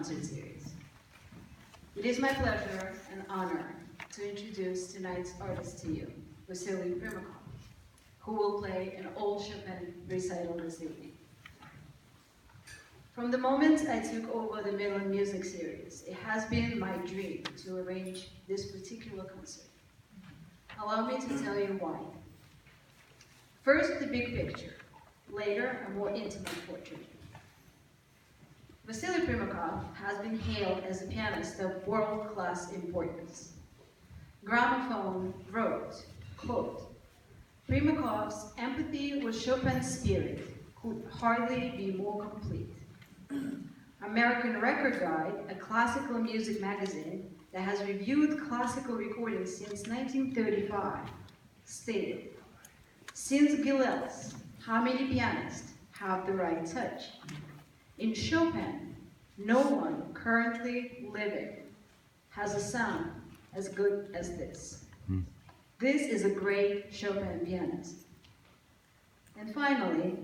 concert series. It is my pleasure and honor to introduce tonight's artist to you, Vassily Primakov, who will play an old Chopin recital this evening. From the moment I took over the Midland Music Series, it has been my dream to arrange this particular concert. Allow me to tell you why. First, the big picture. Later, a more intimate portrait. Vassily Primakov has been hailed as a pianist of world-class importance. Gramophone wrote, quote, "Primakov's empathy with Chopin's spirit could hardly be more complete." American Record Guide, a classical music magazine that has reviewed classical recordings since 1935, stated, "Since Gilels, how many pianists have the right touch? In Chopin, no one currently living has a sound as good as this. This is a great Chopin pianist." And finally,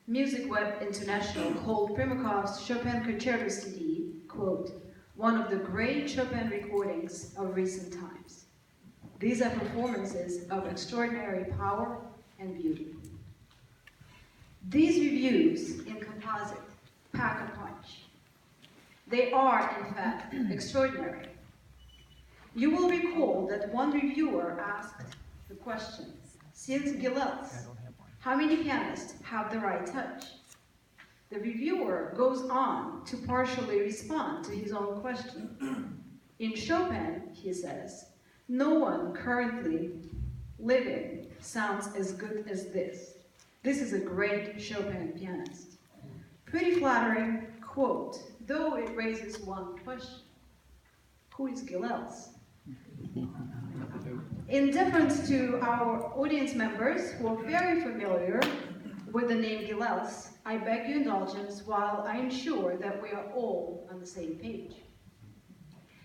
Music Web International called Primakov's Chopin Concerto CD, quote, "one of the great Chopin recordings of recent times. These are performances of extraordinary power and beauty." These reviews in composite pack a punch. They are, in fact, extraordinary. You will recall that one reviewer asked the question, "Since Gilels, how many pianists have the right touch?" The reviewer goes on to partially respond to his own question. "In Chopin," he says, "no one currently living sounds as good as this. This is a great Chopin pianist." Pretty flattering quote, though it raises one question. Who is Gilels? In deference to our audience members who are very familiar with the name Gilels, I beg your indulgence while I ensure that we are all on the same page.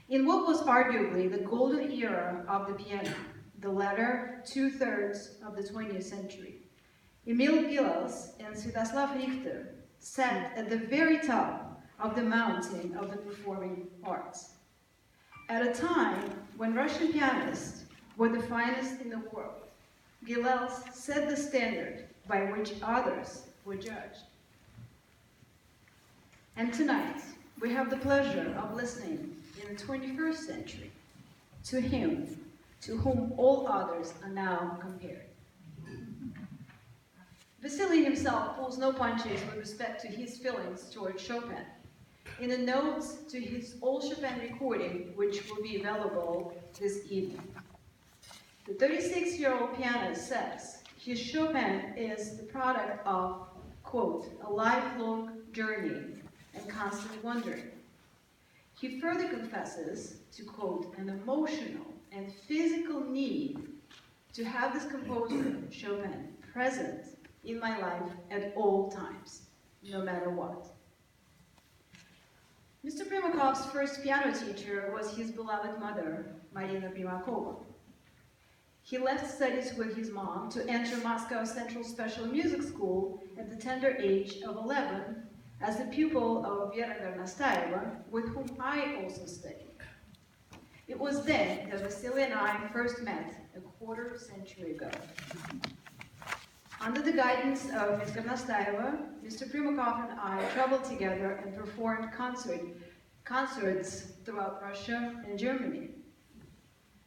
In what was arguably the golden era of the piano, the latter two-thirds of the 20th century, Emil Gilels and Sviatoslav Richter sat at the very top of the mountain of the performing arts. At a time when Russian pianists were the finest in the world, Gilels set the standard by which others were judged. And tonight, we have the pleasure of listening in the 21st century to him, to whom all others are now compared. Vassily himself pulls no punches with respect to his feelings toward Chopin. In the notes to his old Chopin recording, which will be available this evening, the 36-year-old pianist says his Chopin is the product of, quote, "a lifelong journey and constant wondering." He further confesses to, quote, "an emotional and physical need to have this composer, Chopin, present in my life at all times, no matter what." Mr. Primakov's first piano teacher was his beloved mother, Marina Primakova. He left studies with his mom to enter Moscow Central Special Music School at the tender age of 11 as a pupil of Vera Gornastayeva, with whom I also studied. It was then that Vassily and I first met a quarter century ago. Under the guidance of Ms. Gornastayeva, Mr. Primakov and I traveled together and performed concerts throughout Russia and Germany.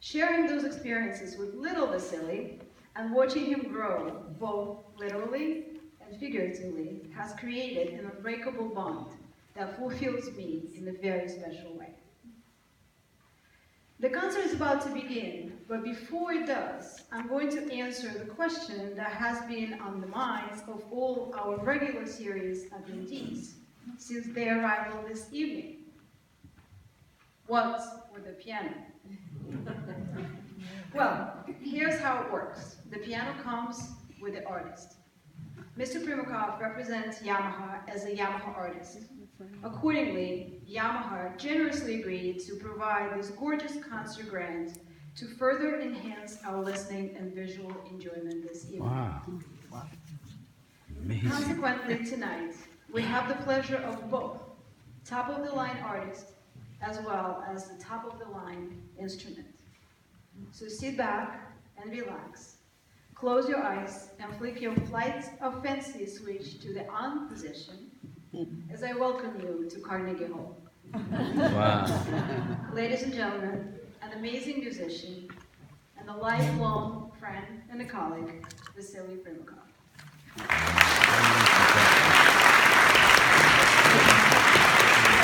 Sharing those experiences with little Vassily and watching him grow, both literally and figuratively, has created an unbreakable bond that fulfills me in a very special way. The concert is about to begin, but before it does, I'm going to answer the question that has been on the minds of all our regular series attendees since their arrival this evening. What's with the piano? Well, here's how it works. The piano comes with the artist. Mr. Primakov represents Yamaha as a Yamaha artist. Accordingly, Yamaha generously agreed to provide this gorgeous concert grant to further enhance our listening and visual enjoyment this evening. Wow. Consequently, tonight, we have the pleasure of both top-of-the-line artist, as well as the top-of-the-line instrument. So sit back and relax. Close your eyes and flick your flight of fancy switch to the on position as I welcome you to Carnegie Hall. Wow. Ladies and gentlemen, an amazing musician and a lifelong friend and a colleague, Vassily Primakov.